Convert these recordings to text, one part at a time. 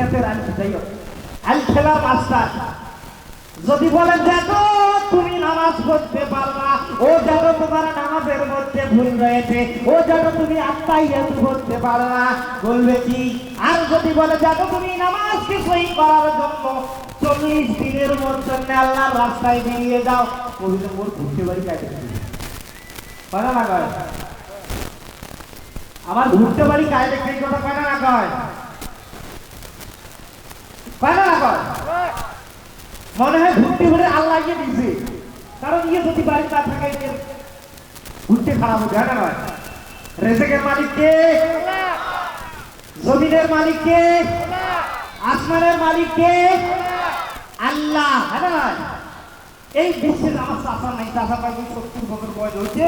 ক্ষেতের আল যাই হোক আল খেলা মাস্টার যদি বলেন দেখো তুমি নামাজ পড়তে পারবা, ও দেখো তোমার নামাজের মধ্যে ভুল রয়েছে, ও দেখো তুমি আত্মাইয়াতু পড়তে পারবা, বলবে কি? আর যদি বলে দেখো তুমি নামাজকে সহি করার জন্য 40 দিনের মধ্যে আল্লাহর রাস্তায় বেরিয়ে যাও, বলবে ওর ঘুরতে বাড়ি কাটে পারে না কয়? আমার ঘুরতে বাড়ি কায়দে সেই কথা পায় না কয়? পায় না কয়? মনে হয় ঘুরতে ঘুরে আল্লাহ গিয়ে দিছে, কারণ ইয়ে যদি বাড়ি না থাকে ঘুরতে খারাপ হতে হয় না নয়? রেজেকের মালিক কে? জমিনের মালিক কে? আসমানের মালিক কে? আল্লাহ, হ্যাঁ না? এই বিশ্বের আমার চাষা নাই, চাষা পাই 70 বছর বয়স হয়েছে,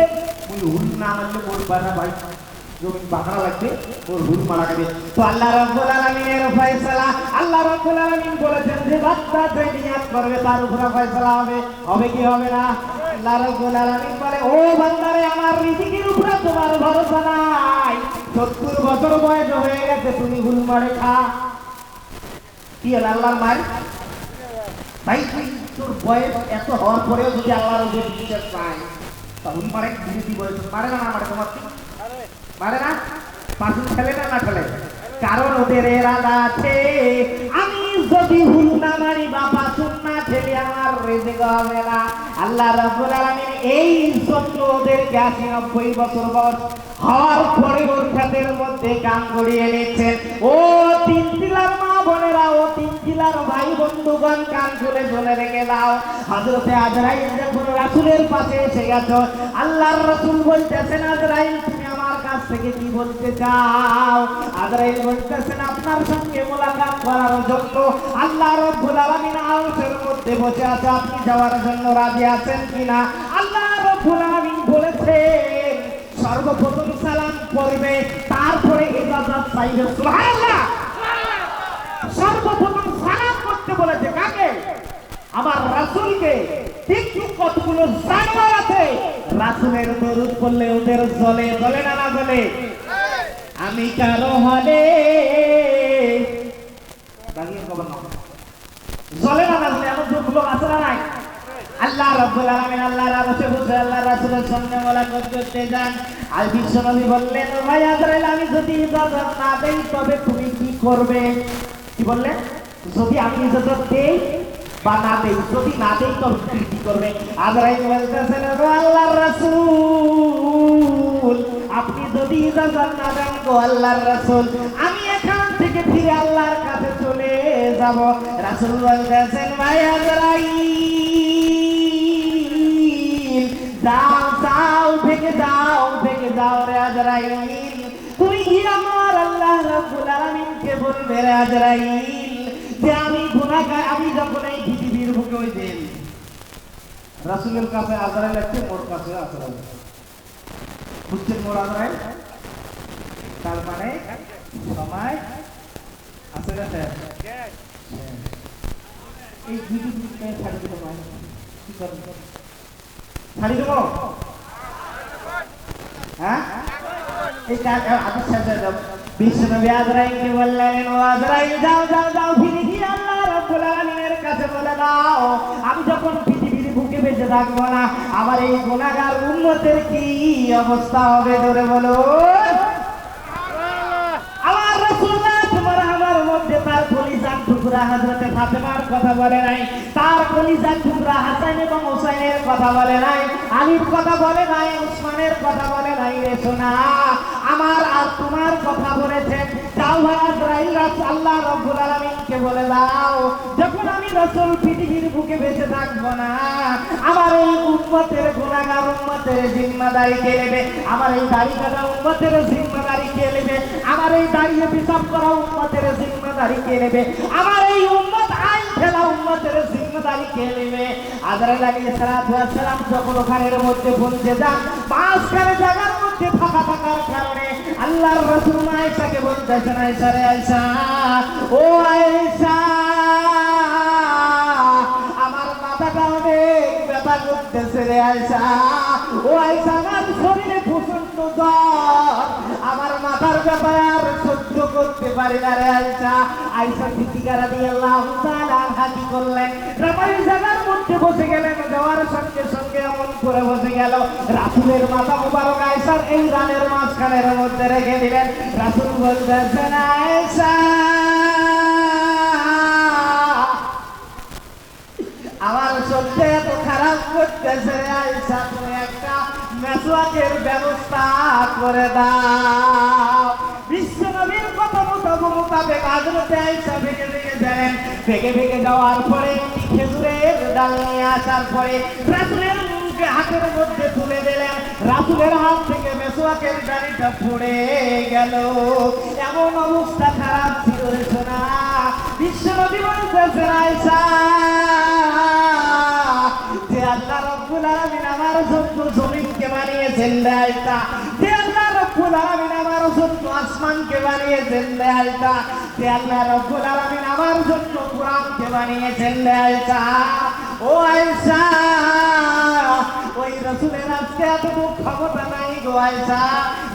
হুল না মারলে ওর বাড়া ভাই জমি বাঁকড়া লাগবে, ওর হুল মারা যাবে। তো আল্লাহ রাব্বুল আলামিনের ফয়সালা, আল্লাহ রাব্বুল আলামিন বলেছেন যে বান্দা যে নিয়াত করবে তার উপরে ফয়সালা হবে, হবে কি হবে না? আল্লাহ রাব্বুল আলামিন বলে ও বান্দারে আমার রিজিকের উপরে তোমার ভরসা নাই, 70 বছর বয়স হয়ে গেছে তুমি হুল মারে খা। কি হলো আল্লাহর মার? ভাই তুই তোর বয়স এত হওয়ার পরেও যদি আল্লাহর উপরে বিশ্বাস পায় তা হুল মারে বিরোধী বয়স মারে না মারে? তোমার মারে না? পাশুন খেলে না না খেলে? কারণ ওদের এরাদা আছে আমি যদি হুল না মারি বা পাশুন না খেলে আমার রিজিক হবে না। আল্লাহ রাব্বুল আলামিন এই জন্য ওদেরকে 80-90 বছর বয়স হওয়ার পরে ওর ক্ষেতের মধ্যে কাম করিয়ে নিচ্ছেন। ও 3 জেলার মা বোনেরা, ও 3 জেলার ভাই বন্ধুগণ, কান খুলে শুনে রেখে দাও। হযরতে আজরাইল যখন রাসূলের পাশে এসে গেল, আল্লাহর রাসূল বলতেছেন আজরাইল তুমি আমার কাছ থেকে কি বলতে চাও? আজরাইল বলতেছেন আপনার সঙ্গে মোলাকাত করার জন্য আল্লাহ রাব্বুল আলামিন আরশের মধ্যে বসে আছে, আপনি যাওয়ার জন্য রাজি আছেন কিনা? আল্লাহ রাব্বুল আলামিন বলেছেন সর্বপ্রথম সালাম করবে, তারপরে ইজাজত চাইবে। সুবহানাল্লাহ। সর্বপ্রথম সালাম করতে বলেছে কাকে? আমার রাসূলকে। কিন্তু কতগুলো জানোয়ার আছে রাসূলের দরুদ পড়লে ওদের জ্বলে, জ্বলে না না জ্বলে? আমি কারো হলে দাঁড়িয়ে খবর না জ্বলে না না জ্বলে? এমন যুগগুলো আছে না নাই? আল্লাহ রাব্বুল আলামিন আল্লাহর আরশে বসে আল্লাহ রাসূলের সঙ্গে মোলাকাত করতে যান। আর বিশ্বনবী বললেন ও ভাই আজরাইল আমি যদি ইজাজত না দেই তবে তুমি কি করবে? কি বললেন? যদি আমি ইজাজত দেই বা না দেই, যদি না দেই তবে তুমি কি করবে? আজরাইল বলতেছেন ও আল্লাহর রাসূল আপনি যদি ইজাজত না দেন গো আল্লাহর রাসূল আমি এখান থেকে ফিরে আল্লাহর কাছে চলে যাব। রাসূল বলতেছেন ভাই আজরাইল যাও যাও ভেঙে যাও, ভেঙে যাও রে আজরাইল, তুই কি আমার আল্লাহ রাব্বুল আলামিনকে বলবে রে আজরাইল যে আমি গুনাহগার, আমি যখন এই পৃথিবীর বুকে ওই দিন রাসূলের কাছে আজরাইল আছে, মোর কাছে আজরাইল, বুঝছেন মোর আজরাইল? তার মানে সময় আছে না স্যার? এই দুটি জিনিসকে ছাড়ি দিতে পারে কি করবে? ছাড়ি দেবো? হ্যাঁ এই আদেশ শেষ হয়ে বিশ্বনবী আজরাইলকে বললেন ও আজরাইল যাও যাও যাও ফিরে গিয়ে আল্লাহ রাব্বুল আলামিনের কাছে বলে দাও আমি যখন পৃথিবীর বুকে বেঁচে থাকবো না আমার এই গুনাহগার উম্মতের কি অবস্থা হবে? জোরে বলো। আমার রাসূলুল্লাহ তোমার আমার মধ্যে তার কলিজার টুকরা হযরতে ফাতেমার কথা বলে নাই, তার কলিজার টুকরা হাসান এবং হুসাইনের কথা বলে নাই, আলীর কথা বলে নাই, উসমানের কথা বলে নাই রে সোনা, আমার আর তোমার কথা বলেছেন। যাও ভাই আজরাইল আল্লাহ রাব্বুল আলামিনকে বলে দাও যখন আমি রাসূল পৃথিবীর বুকে বেঁচে থাকবো না আমার এই উম্মতের গুনাহগার উম্মতের জিম্মাদারি কে নেবে? আমার এই দাড়ি কাটা উম্মতের জিম্মাদারি কে নেবে? আমার এই দাঁড়িয়ে পেশাব করা উম্মতের জিম্মাদারি কে নেবে? আমার এই উম্মত আইন ফেলা উম্মতের জিম্মাদারি কে নেবে? আজরাইল আলাইহিস সালাম যখন ওখানের মধ্যে পৌঁছে যান, মাঝখানে জায়গার মধ্যে ফাঁকা থাকার কারণে আল্লাহর রাসূল আয়েশাকে বলতেছেন আয়েশা রে আয়েশা, ও আয়েশা আমার মাথাটা অনেক ব্যথা করতেছে রে আয়েশা, ও আয়েশা আমার শরীরে প্রচন্ড জ্বর, আমার মাথা আসার ব্যাপারে আর সহ্য করতে পারি না রে আয়েশা। আয়েশা সিদ্দিকা রাদিয়াল্লাহু তাআলা হাজি করলেন, রামাই জায়গার মধ্যে বসে গেলেন। যাওয়ার সঙ্গে সঙ্গে এমন করে বসে গেল, রাসূলের মাথা মুবারক আয়েশার এই রানের মাঝখানের মধ্যে রেখে দিলেন। রাসূল বলতেছেন, আয়েশা আমার সত্যি এত খারাপ করতেছে, আয়েশা তুমি একটা মেসওয়াকের ব্যবস্থা করে দাও। বিশ্বনবীর কথা মোতাবেক হযরতে আয়েশা ভেগে ভেগে গেলেন। ভেগে ভেগে যাওয়ার পরে একটি খেজুরের ডাল নিয়ে আসার পরে রাসূলের হাতের মধ্যে তুলে দিলেন। রাসূলের হাত থেকে মেসওয়াকের ডালিটা পড়ে গেল। এমন অবস্থা খারাপ ছিল রে সোনা। বিশ্বনবী বলতেছেন, আয়েশা যে আল্লাহ রাব্বুল আলামিন আমার জন্য জমিনকে বানিয়েছেন রে আয়েশা, যে আল্লাহ রাব্বুল আলামিন আমার জন্য আসমানকে বানিয়েছেন রে আয়েশা, যে আল্লাহ রাব্বুল আলামিন আমার জন্য কোরআনকে বানিয়েছেন রে আয়েশা, ও আয়েশা ওই রাসূলের আজকে এতটুকু ক্ষমতা নাই গো আয়েশা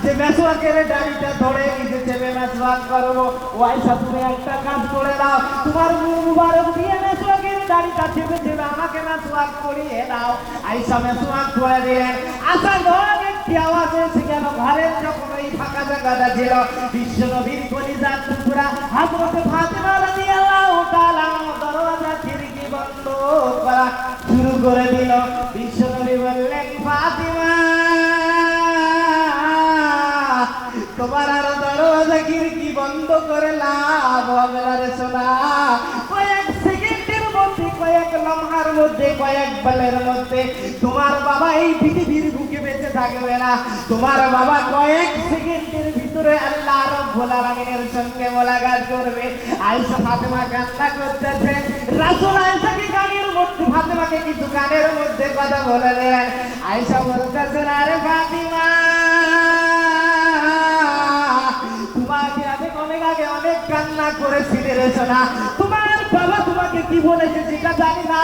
যে মেসওয়াকের ডালিটা ধরে নিজে চেপে মেসওয়াক করবো। ও আয়েশা তুমি একটা কাজ করে দাও, তোমার মুখ মুবারক দিয়ে মেসওয়াকের ডালিটা চেপে চেপে আমাকে মেসওয়াক করিয়ে দাও। আয়েশা মেসওয়াক করে দিলেন। আশা ধরে একটি আওয়াজ এসে গেল। ঘরের যখন ওই ফাঁকা জায়গাটা ছিল, বিশ্বনবীর কলিজার টুকরা হযরতে ফাতিমা রাদিয়াল্লাহু তাআলা দরজা খিড়কি বন্ধ করা শুরু করে দিল। বিশ্বনবী বললেন, ফাতিমা তোমার আর দরজা খিড়কি বন্ধ করে লাভ হবে না রে সোনা। কয়েক সেকেন্ডের মধ্যে, কয়েক লম্হার মধ্যে, কয়েক বেলের মধ্যে তোমার বাবা এই পৃথিবীর বুকে বেঁচে থাকবে না। তোমার বাবা কয়েক সেকেন্ডের ভিতরে আল্লাহ রাব্বুল আলামিনের সঙ্গে মোলাকাত করবে। আয়েশা ফাতিমা কান্না করতেছে। রাসূল আয়েশাকে কানের মধ্যে, ফাতিমাকে কিছু কানের মধ্যে কথা বলে দেন। আয়েশা বলতেছেন, আরে ফাতিমা তোমাকে আমি অনেক আগে অনেক কান্না করেছিলে রে সোনা। তোমার বাবা তোমাকে কি বলেছে সেটা জানি না।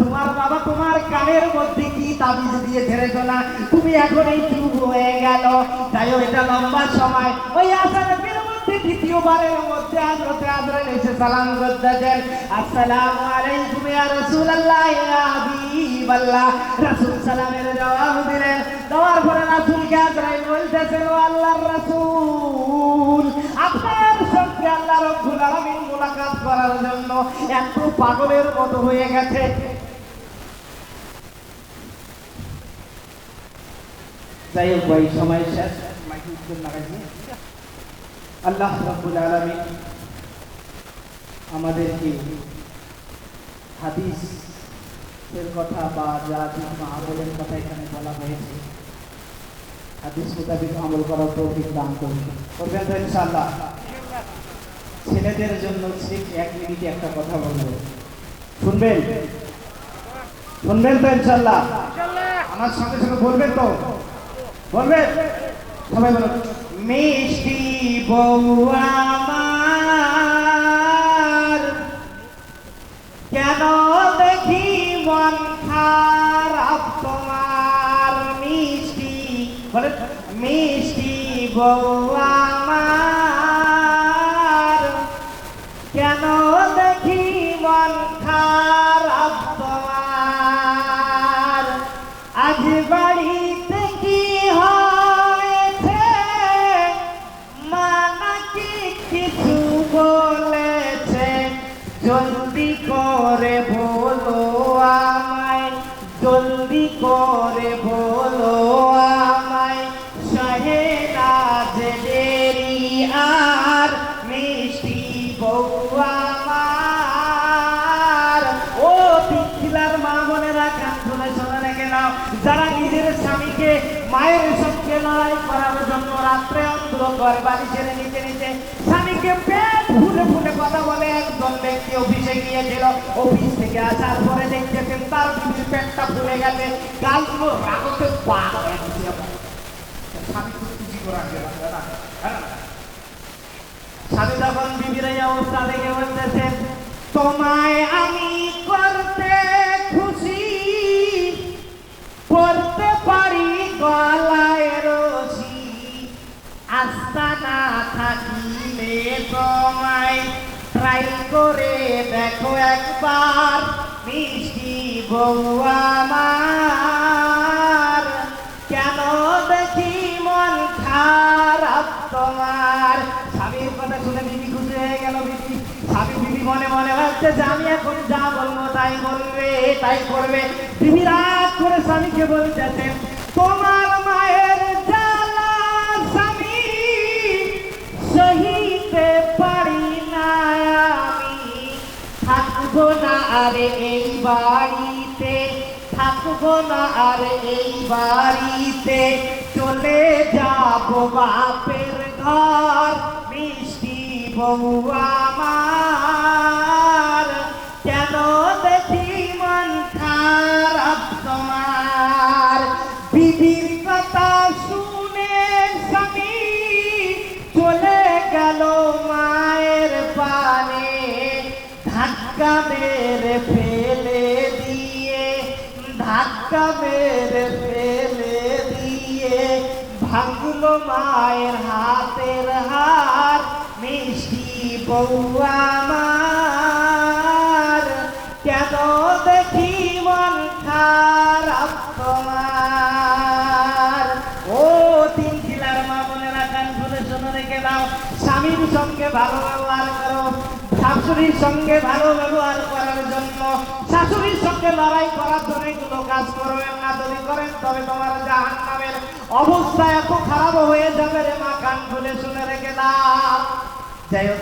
তোমার বাবা তোমার কানের মধ্যে কি তাবিজ দিয়েছে রে সোনা, তুমি এখন এই চুপ হয়ে গেল। তাই এটা লম্বা সময় ওই আসামের মধ্যে দ্বিতীয়বারের মধ্যে হযরতে আজরাইল এসে সালাম করতেছেন, আসসালামু আলাইকুম ইয়া রাসূলুল্লাহ ইয়া হাবিবাল্লাহ। রাসূল সালামের জবাব দিলেন। দেওয়ার পরে রাসূলকে আজরাইল বলতেছেন, ও আল্লাহর রাসূল আপনার সঙ্গে আল্লাহ রাব্বুল আলামিন মোলাকাত করার জন্য এত পাগলের মতো হয়ে গেছে। যাই হোক ভাই, সময় শেষ। আল্লাহ রাব্বুল আলামিন আমাদেরকে হাদিসের কথা বা যা কিছু আমলের কথা এখানে বলা হয়েছে, হাদিস মোতাবেক আমল করার তৌফিক দান করবেন তো ইনশাআল্লাহ। ছেলেদের জন্য ঠিক 1 মিনিটে একটা কথা বলবো, শুনবেন? শুনবেন তো ইনশাআল্লাহ? আমার সঙ্গে সঙ্গে বলবেন তো? বলবেন সবাই? বলুন, মিষ্টি বউ আমার কেন দেখি মন খারাপ তোমার। মিষ্টি বলেন, মিষ্টি বউ আমার কেন দেখি মন খারাপ তোমার। আজ বাড়িতে কি হয়েছে, মা নাকি কিছু বলেছে, জলদি করে বলো আমায়, জলদি করে বলো আমায়, সহে না যে দেরি আর। মিষ্টি বউ আমার। ও পিছিলার মা বোনেরা কান ধরে শোনা রেখে নাও, যারা নিজের স্বামীকে মায়ের সঙ্গে লড়াই করার জন্য রাত্রে অন্ধকার বালিশের নিচে নিচে স্বামীকে পেট ফুলে ফুলে কথা বলে, একজন ব্যক্তি অফিসে গিয়েছিল। অফিস থেকে আসার পরে দেখতেছেন তার বিবির পেটটা ফুলে গেছে, গালগুলো রাগতে পা হয়ে গেছে। স্বামী খুব খুশি করা গেল না। স্বামী তখন বিবির এই অবস্থা দেখে বলতেছেন, তোমায় আমি করতে খুশি, করতে পারি গলায় রশি, তোমায় ট্রাই করে দেখো একবার মিষ্টি বউ আমার কেন দেখি মন খারাপ তোমার স্বামীর কথা শুনে বিবি খুশি হয়ে গেল বিবি স্বামী বিবি মনে মনে ভাবছে যে আমি এখন যা বলবো তাই বলবে তাই করবে বিবি রাত করে স্বামীকে বলতেছে তোমার মায়ের জ্বালা স্বামী সহিতে পারি না আমি থাকবো না আর এই বাড়িতে থাকবো না আর এই বাড়িতে চলে যাবো বাপের ঘর মিষ্টি বউ আমার কেন দেখি মন খারাপ তোমার বিবির কথা শুনে স্বামী চলে গেল মায়ের পানে ধাক্কা মেরে ফেলে দিয়ে ধাক্কা মেরে ফেলে দিয়ে ভাঙলো মায়ের হাতের হার মিষ্টি বউ আমার কেন দেখি মন খারাপ তোমার ও তিন জেলার মা বোনেরা কান খুলে শুনে রেখে দাও স্বামীর সঙ্গে ভালো ব্যবহার করো শাশুড়ির সঙ্গে ভালো ব্যবহার করার জন্য শাশুড়ির সঙ্গে লড়াই করার জন্য এগুলো কাজ করবেন না যদি করেন তবে তোমার জাহান্নামের অবস্থা এত খারাপ হয়ে যাবে রে মা কান খুলে শুনে রেখে দাও যাই হোক